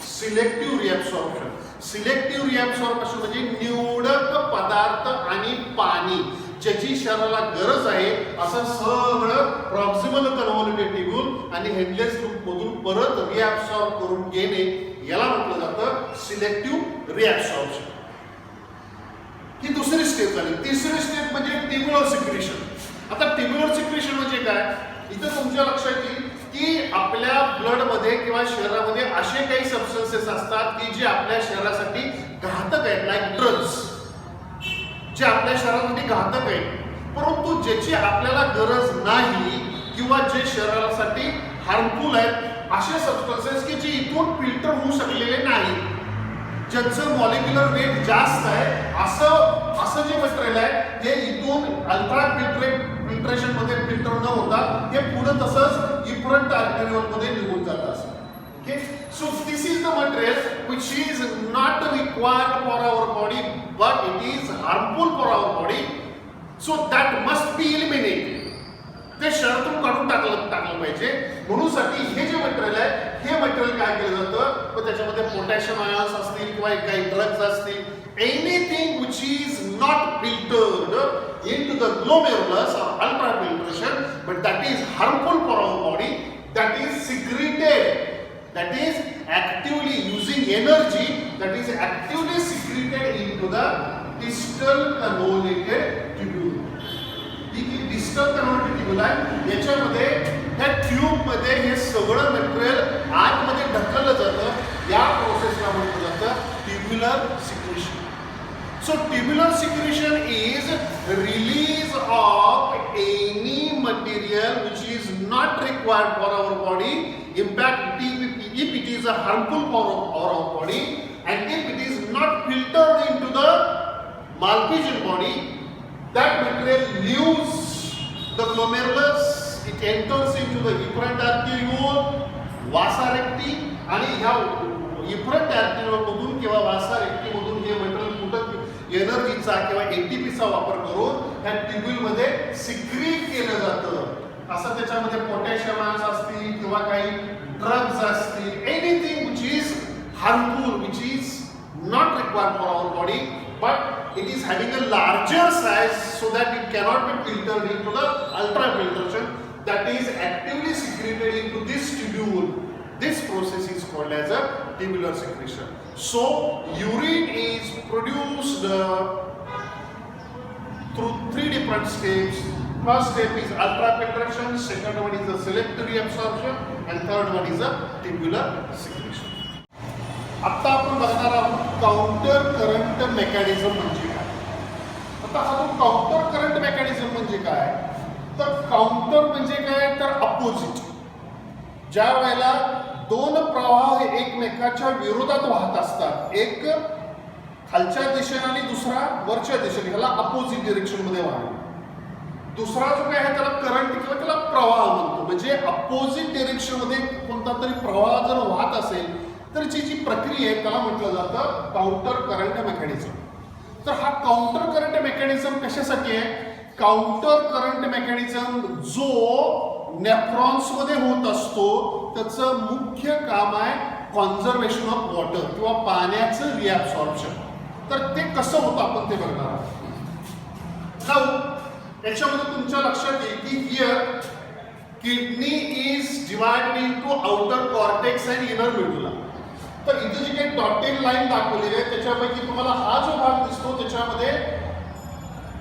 सिलेक्टिव्ह रिअब्सॉर्प्शन. सिलेक्टिव्ह रिअब्सॉर्प्शन म्हणजे निवडक पदार्थ आणि पाणी ज्याची शरीराला गरज आहे असं सगळं प्रॉक्सिमल कन्व्होल्युटेड ट्यूब्यूल आणि हेनलेज लूप मधून परत रिअब्सॉर्ब करून घेणे याला म्हटलं जातं सिलेक्टिव्ह रिअब्सॉर्प्शन. ही दुसरी स्टेप झाली. तिसरी स्टेप म्हणजे ट्यूब्युलर सिक्रेशन. आता ट्यूब्युलर सिक्रेशन म्हणजे काय इथं तुमच्या लक्षात येईल की आपल्या ब्लड मध्ये किंवा शरीरामध्ये असे काही सबस्टन्सेस असतात की जे आपल्या शरीरासाठी घातक आहेत, लाईक ड्रग्स जे आपल्या शरीरासाठी घातक आहेत परंतु ज्याची आपल्याला गरज नाही किंवा जे शरीरासाठी हार्मफुल आहेत असे सबस्टन्सेस की जे इथून फिल्टर होऊ शकलेले नाही, ज्यांचं मॉलिक्युलर वेट जास्त आहे असं जे मटेरियल आहे हे इथून अल्ट्रा फिल्ट्रेशन मध्ये फिल्टर न होता हे पुढे तसंच इफरंट आर्टरियल मध्ये निघून जात असतं. Okay, so this is the material which is not required for our body but it is harmful for our body, so that must be eliminated. ते शरीरातून काढून टाकलं पाहिजे. म्हणून साठी हे जे मटेरियल आहे हे मटेरियल काय केलं जातं तर त्याच्यामध्ये पोटॅशियम आयॉन्स असतील किंवा काही ड्रग्ज असतील, anything which is not filtered into the glomerulus or ultrafiltration, but that is harmful for our body, that is secreted, that is actively using energy, that is actively secreted into the distal cannulated tubule. Distal converted tube आहे, याच्यामध्ये ह्या tube मध्ये हे सगळं material आतमध्ये ढकललं जातं. या प्रोसेसला म्हटलं जातं tubular secretion. So tubular secretion is release of any material which is not required for our body. In fact, if it is harmful for our body and if it is not filtered into the malpighian body, that material leaves the glomerulus, it enters into the efferent arteriole, vasa recti, आणि ह्या efferent arteriole मधून किंवा vasa recti मधून हे material कुठं एनर्जीचा किंवा एटीपीचा वापर करून त्या ट्यूब्यूल मध्ये सिक्रीट केलं जातं. असं त्याच्यामध्ये पोटॅशियम आयन्स असतील किंवा काही ड्रग्ज असतील, anything which is harmful, which is not required for our body, but it is having a larger size so that it cannot be filtered into the ultrafiltration, that is actively secreted into this tubule. This process is called as a tubular secretion. So urine is produced through three different steps. First step is ultrafiltration, second one is the selective reabsorption, and third one is a tubular secretion. आता आपण बघणार आहोत counter current mechanism म्हणजे काय. आता हा जो counter current mechanism म्हणजे काय, तर काउंटर म्हणजे काय, तर अपोजिट. ज्या वेळेला दोन प्रवाह हे एकमेकाच्या विरोधात वाहत असतात, एक खालच्या दिशेने आणि दुसरा वरच्या दिशेने, ह्याला अपोजिट डिरेक्शन मध्ये वाहणे. दुसरा जो काय आहे त्याला करंट किंवा त्याला प्रवाह म्हणतो. म्हणजे अपोजिट डिरेक्शन मध्ये कोणता तरी प्रवाह जर वाहत असेल तर जी प्रक्रिया आहे त्याला म्हटलं जातं काउंटर करंट मेकॅनिझम. तर हा काउंटर करंट मेकॅनिझम कशासाठी आहे, काउंटर करंट मेकॅनिझम जो नेफ्रॉन्स मध्ये होत असतो त्याचं मुख्य काम आहे कॉन्झर्वेशन ऑफ वॉटर किंवा पाण्याचं रिॲब्सॉर्प्शन. तर ते कसं होतं आपण ते बघणार आहोत. याच्यामध्ये तुमच्या लक्षात येईल की here kidney is divided into outer cortex and inner medulla. तर इथे जी काही डॉटेड लाईन दाखवलेली आहे त्याच्यापैकी तुम्हाला हा जो भाग दिसतो त्याच्यामध्ये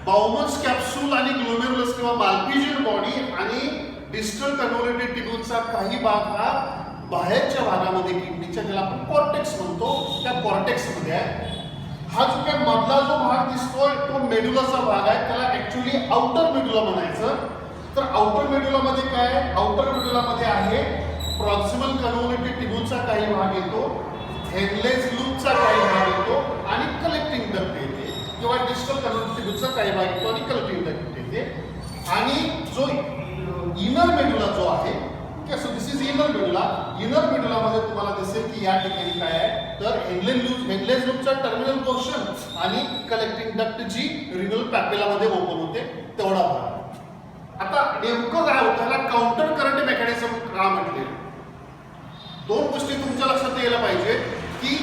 बाउमन्स कॅप्सूल आणि ग्लोमेरुलस किंवा माल्पिजियन बॉडी आणि डिस्टल कन्व्होल्युटेड ट्यूब्यूलचा काही भाग हा बाहेरच्या भागामध्ये किडनीच्या, ज्याला आपण कॉर्टेक्स म्हणतो, त्या कॉर्टेक्स मध्ये आहे. हा जो काही मधला जो भाग दिसतोय तो मेडुलाचा भाग आहे, त्याला ऍक्च्युअली आउटर मेडुला म्हणायचं. तर आउटर मेडुलामध्ये काय आहे, आउटर मेडुलामध्ये आहे प्रॉक्सिमल कन्व्होल्युटेड ट्यूब्यूलचा काही भाग येतो, हेनलेस लूपचा काही भाग येतो आणि कलेक्टिंग डक्ट येते, किंवा डिस्टल कन्व्होल्युटेड ट्यूब्यूलचा काही भाग येतो आणि कलेक्टिंग डक्ट येते. आणि जो इनर मेडुला जो आहे, so this is inner medulla. Inner मेडुलामध्ये तुम्हाला दिसेल की या ठिकाणी काय आहे, तर हेनलेस लूपचा टर्मिनल पोर्शन आणि कलेक्टिंग डक्ट जी रिनल पॅपेलामध्ये ओपन होते तेवढा भाग. आता नेमकं काय होतं, त्याला काउंटर करंट मेकॅनिझम का म्हटले. दोन गोष्टी तुमच्या लक्षात यायला पाहिजे की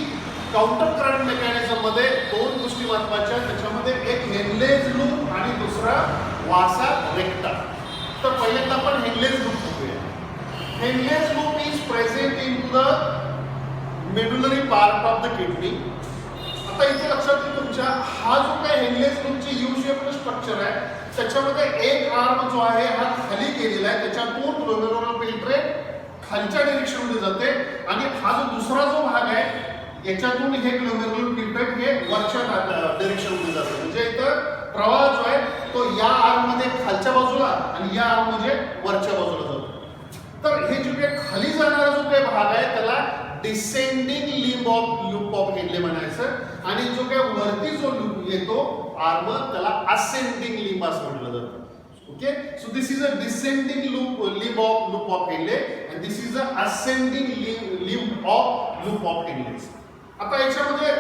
काउंटर करंट मेकॅनिझम मध्ये दोन गोष्टी महत्वाच्या. त्याच्यामध्ये एक हेनलेस लूप आणि दुसरा वासा रेक्टा. तर पहिल्यांदा आपण हेनलेस लूप बघूया. Henle's loop is present into the medullary part of the kidney. आता इथे लक्षात येईल तुमच्या, हा जो काय हेनलेस लूपची यू शेप स्ट्रक्चर आहे त्याच्यामध्ये एक आर्म जो आहे हा खाली गेलेला आहे, त्याच्यातून ग्लोमेरुलर फिल्ट्रेट खालच्या डायरेक्शन मध्ये जाते, आणि हा जो दुसरा जो भाग आहे याच्यातून हे ग्लोमेरुलर फिल्ट्रेट हे वरच्या डायरेक्शन मध्ये जाते. म्हणजे इथं प्रवाह जो आहे तो या आर्म मध्ये खालच्या बाजूला आणि या आर्म म्हणजे वरच्या बाजूला जातो. तर हे जे काही खाली जाणारा जो काही भाग आहे त्याला डिसेंडिंग लूप ऑफ हेनले म्हणायचं, आणि जो काही वरती जो लूप येतो आर्म त्याला असेंडिंग लिंब असं म्हटलं जातं. Okay, so this is a descending loop of Henley and this is a ascending लिंब ऑफ लूप ऑफ हेनले. आता याच्यामध्ये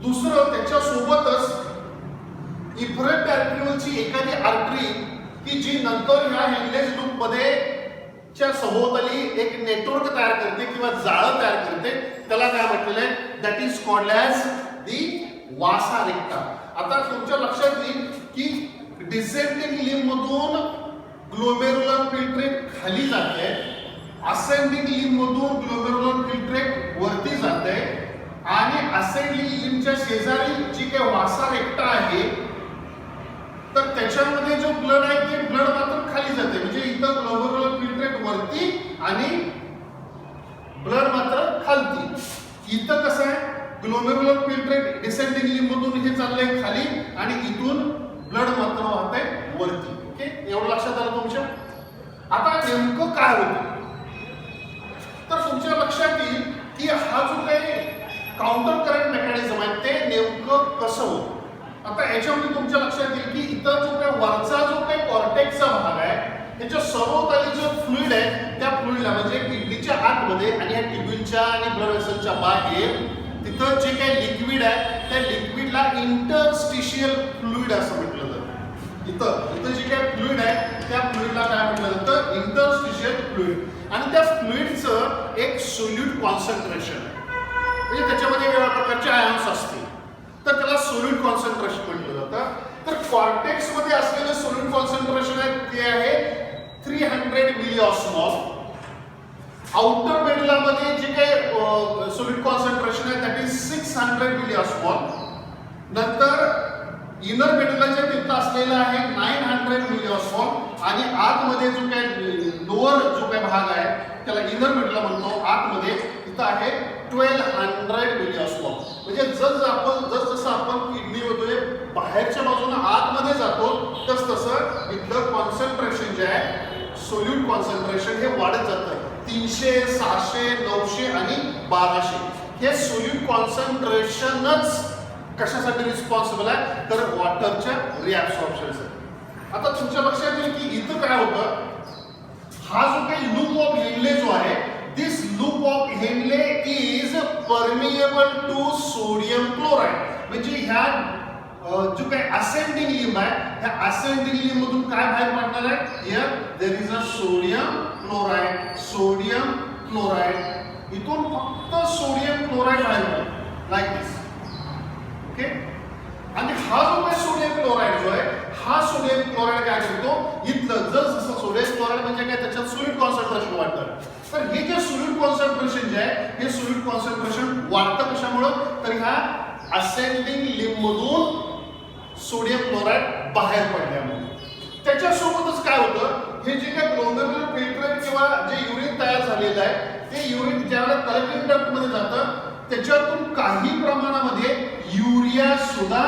दुसरं त्याच्या सोबतच इफरेंट आर्टरीची एखादी आर्टरी की जी नंतर ह्या हेनलेस लूप मध्ये च्या सभोवताली एक नेटवर्क तयार करते किंवा जाळं तयार करते, त्याला काय म्हटलेलं आहे, दॅट इज कॉल्ड ॲज दी वासा रेक्टा. आता तुमच्या लक्षात येईल की डिसेंडिंग लिंब मधून ग्लोमेरुलर फिल्ट्रेट खाली जाते, असेंडिंग लिंब मधून ग्लोमेरुलर फिल्ट्रेट वरती जाते आणि असेंडिंग लिंबच्या शेजारी जी काही वासा रेक्टा आहे तर त्याच्यामध्ये जो ब्लड आहे ते ब्लड मात्र खाली जाते, म्हणजे इथं ग्लोमेरुलर फिल्ट्रेट वरती आणि ब्लड मात्र खालती. इथं कसं आहे, ग्लोमेरुलर फिल्ट्रेट डिसेंडिंग लिंब मधून हे चाललंय खाली आणि इथून ब्लड मात्र वाहतंय वरती. ओके, एवढं लक्षात आलं तुमच्या. आता नेमकं काय होतं तर तुमच्या लक्षात येईल की हा जो काही काउंटर करंट मेकॅनिझम आहे ते नेमकं कसं होतं. आता याच्यामध्ये तुमच्या लक्षात येईल की इथं जो काही वरचा जो काही कॉर्टेक्सचा भाग आहे त्याच्या सभोवताली जो फ्लुइड आहे त्या फ्लुइडला म्हणजे किडनीच्या आतमध्ये आणि या ट्युब्युलच्या आणि ब्लड वेसलच्या बाहेर तिथं जे काही लिक्विड आहे त्या लिक्विडला इंटरस्टिशियल फ्लुइड असं म्हटलं जातं. इथं जे काही फ्लुइड आहे त्या फ्लुइडला काय म्हटलं जातं, इंटरस्टिशियल फ्लुइड. आणि त्या फ्लुइडचं एक सोल्यूट कॉन्सन्ट्रेशन आहे, म्हणजे त्याच्यामध्ये वेगवेगळ्या प्रकारचे आयन्स असतील तर त्याला सोल्यूट कॉन्सन्ट्रेशन म्हटलं जातं. तर कॉर्टेक्स मध्ये असलेलं सोल्यूट कॉन्सन्ट्रेशन आहे ते आहे 300 मिलीऑस्मॉल. आउटर मेडुला मध्ये जे काही सोल्यूट कॉन्सन्ट्रेशन आहे दॅट इज 600 मिलीऑस्मॉल. नंतर इनर मेडुलाच्या तिथं असलेला आहे 900 मिलीऑस्मॉल आणि आतमध्ये जो काही लोअर जो काही भाग आहे त्याला इनर मेडुला म्हणतो, आतमध्ये तिथं आहे 1200 मिलीऑस्मॉल. म्हणजे जसं आपण किडनीमध्ये बाहेरच्या बाजूने आतमध्ये जातो तसं इथलं कॉन्सन्ट्रेशन जे आहे सोल्यूट कॉन्सन्ट्रेशन हे वाढत जातं. 300, 600, 900 आणि 1200 हे सोल्यूट कॉन्सन्ट्रेशनच कशासाठी रिस्पॉन्सिबल आहे तर वॉटरच्या रिअब्सॉर्प्शनसाठी. आता तुमच्या लक्षात येईल की इथं काय होतं, हा जो काही लूप ऑफ हेनले जो आहे this loop of Henle is permeable to sodium chloride. म्हणजे ह्या जो काही असेंडिंग लिंब आहे ह्या असेंडिंग लिंब मधून काय बाहेर पडणार आहे, here there is a sodium chloride. Sodium chloride इथून फक्त सोडियम क्लोराइड बाहेर पडतो लाईक दिस. ओके, आणि हा जो काही सोडियम क्लोराइड जो आहे हा सोडियम क्लोराइड काय करतो, इथलं जसं सोडियम क्लोराइड म्हणजे काय त्याच्यात सोल्यूट कॉन्सन्ट्रेशन वाढतं. तर हे जे सोल्यूट कॉन्सन्ट्रेशन जे आहे हे सोल्यूट कॉन्सन्ट्रेशन वाढतं कशामुळं तर ह्या असेंडिंग लिंब मधून सोडियम क्लोराइड बाहेर पडल्यामुळे. त्याच्यासोबतच काय होतं, हे जे काही ग्लोमेरुलर फिल्ट्रेट किंवा जे युरिन तयार झालेलं आहे ते युरिन ज्यावेळेला कलेक्टिंग डक्ट मध्ये जातं त्याच्यातून काही प्रमाणामध्ये युरिया सुद्धा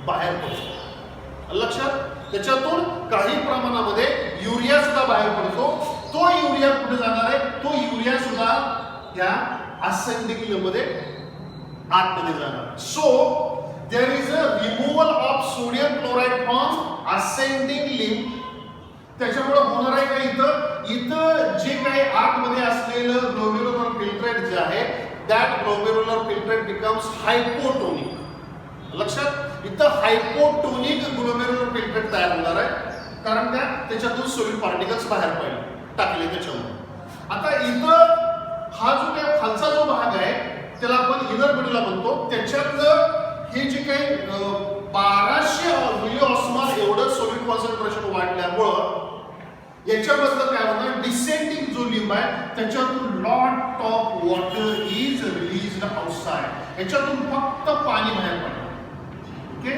बाहेर पडतो. लक्षात, त्याच्यातून काही प्रमाणामध्ये युरिया सुद्धा बाहेर पडतो. तो युरिया कुठे जाणार आहे, तो युरिया सुद्धा या असेंडिंग लिंब मध्ये आतमध्ये जाणार. So there is a removal of sodium chloride from ascending limb. त्याच्यामुळे होणार आहे का इथं जे काही आतमध्ये असलेलं ग्लोमेरुलर फिल्ट्रेट जे आहे that glomerular filtrate becomes hypotonic. लक्षात, इथं हायपोटोनिक ग्लोमेरुलर फिल्ट्रेट तयार होणार आहे कारण काय त्याच्यातून सोल्यूट पार्टिकल्स बाहेर टाकले त्याच्यामुळे. आता इथं हा जो काही खालचा जो भाग आहे त्याला आपण इनर मेडुला म्हणतो. त्याच्यातलं हे जे काही 1200 मिलीऑस्मॉल एवढं सोल्यूट कॉन्सन्ट्रेशन वाढल्यामुळं याच्याबद्दल काय होणार, डिसेंडिंग जो लिंब आहे त्याच्यातून lot of water is released outside. याच्यातून फक्त पाणी बाहेर पडतं. ओके,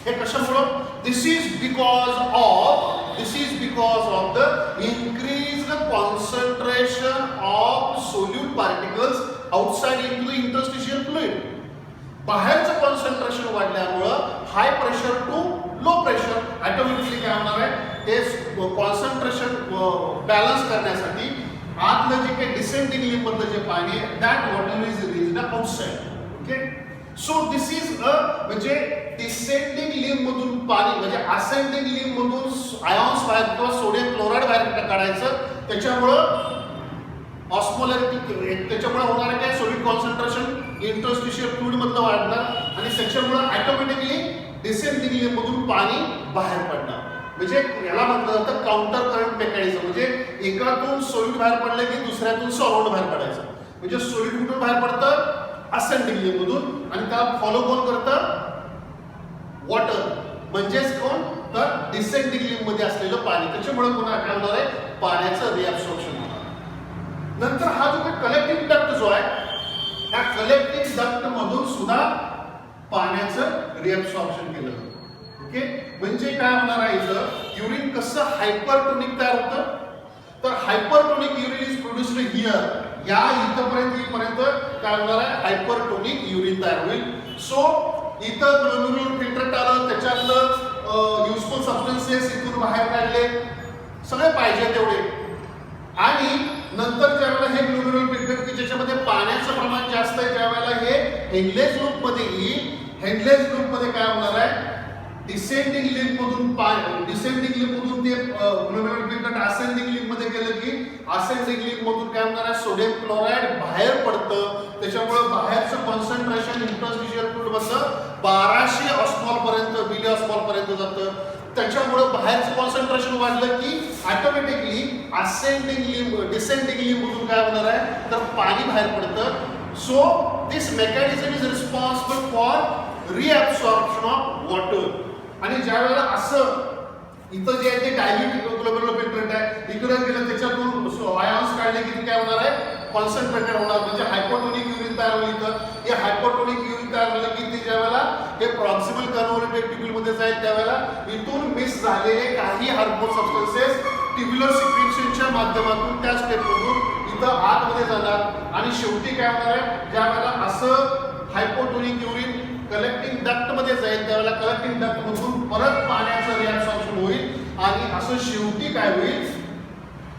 हे कशामुळं, this is because of the increased concentration of solute particles outside into the interstitial fluid. बाहेरचं कॉन्सन्ट्रेशन वाढल्यामुळं high pressure to low pressure automatically काय होणार आहे, ते कॉन्सन्ट्रेशन बॅलन्स करण्यासाठी आतलं जे काही डिसेंडिंग लिंब मधलं जे पाणी आहे that water is released outside. Okay, so this is a म्हणजे डिसेंडिंग लिंब मधून पाणी म्हणजे असेंडिंग लिंब मधून आयॉन्स बाहेर किंवा सोडियम क्लोराइड बाहेर काढायचं. त्याच्यामुळं ऑस्मोलॅरिटी त्याच्यामुळे होणार आहे काय, सोल्यूट कॉन्सन्ट्रेशन इंटरस्टिशियल फ्लुइड मधलं वाढणार आणि त्याच्यामुळे ऑटोमॅटिकली डिसेंडिंग लिंब मधून पाणी बाहेर पडणार. म्हणजे याला म्हटलं जातं काउंटर करंट मेकॅनिझम. म्हणजे एकातून सोल्यूट बाहेर पडलं की दुसऱ्यातून सॉल्व्हेंट बाहेर पडायचं. म्हणजे सोल्यूट कुठून बाहेर पडतं, असेंडिंग लिंब मधून, आणि त्याला फॉलो कोण करतं, वॉटर. म्हणजेच कोण तर डिसेंडिंग लिंब मध्ये असलेलं पाणी, त्याच्यामुळे पुन्हा काय होणार आहे पाण्याचं रिअब्सॉर्प्शन होणार. नंतर हा जो काही कलेक्टिंग डक्ट जो आहे त्या कलेक्टिंग डक्ट मधून सुद्धा पाण्याचं रिअब्सॉर्प्शन केलं जातं. ओके, म्हणजे काय होणार आहे इथं युरिन कसं हायपरटोनिक तयार होतं तर hypertonic urine is produced here, या इथपर्यंत काय होणार आहे हायपरटोनिक युरिन तयार होईल. सो इथं ग्लोमेरुलर फिल्ट्रेट आलं, त्याच्यातलं युजफुल सबस्टन्सेस इथून बाहेर काढले सगळे पाहिजे तेवढे, आणि नंतर ज्यावेळेला हे ग्लोमेरुलर फिल्ट्रेट की ज्याच्यामध्ये पाण्याचं प्रमाण जास्त आहे त्यावेळेला हे हेनलेज लूप मध्ये येईल. हेनलेज लूप मध्ये काय होणार आहे डिसेंडिंग लिंब मधून ते ग्लोमेरुलर फिल्ट्रेट असेंडिंग लिंब मध्ये गेलं की असेंडिंग लिंब मधून काय होणार आहे सोडियम क्लोराईड बाहेर पडतं, त्याच्यामुळे बाहेरचं कॉन्सन्ट्रेशन इंटरस्टिशियल फ्लुइड मधलं 1200 ऑस्मॉल पर्यंत मिली ऑस्मॉल पर्यंत जातं. त्याच्यामुळे बाहेरचं कॉन्सन्ट्रेशन वाढलं की ऑटोमॅटिकली डिसेंडिंग लिंब मधून काय होणार आहे तर पाणी बाहेर पडतं. So this mechanism is responsible for reabsorption of water. आणि ज्या वेळेला असं इथं जे आहे ते डायल्यूट ग्लोमेरुलर फिल्ट्रेट आहे इकडे गेलं त्याच्यातून आयॉन्स काढले की काय होणार आहे कॉन्सन्ट्रेटेड होणार, म्हणजे हायपोटोनिक युरिन तयार होईल. इथं हे हायपोटोनिक युरिन तयार झालं की ते ज्या वेळेला हे प्रॉक्सिमल कन्व्हर्टेड ट्युब्युल मध्ये जाईल त्यावेळेला इथून मिस झालेले काही हार्मफुल सबस्टन्सेस ट्युब्युलर सिक्रेशनच्या माध्यमातून त्या स्टेपमधून इथं आतमध्ये जाणार, आणि शेवटी काय होणार आहे ज्या वेळेला असं हायपोटोनिक युरिन कलेक्टिंग डक्ट मध्ये जाईल त्यावेळेला कलेक्टिंग डक्ट मधून परत पाण्याचं रिअब्सॉर्प्शन होईल, आणि असं शेवटी काय होईल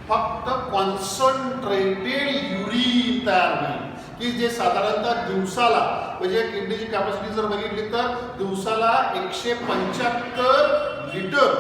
फक्त कॉन्सन्ट्रेटेड युरिन तयार होईल की जे साधारणतः दिवसाला म्हणजे किडनीची कॅपॅसिटी जर बघितली तर दिवसाला 175 लिटर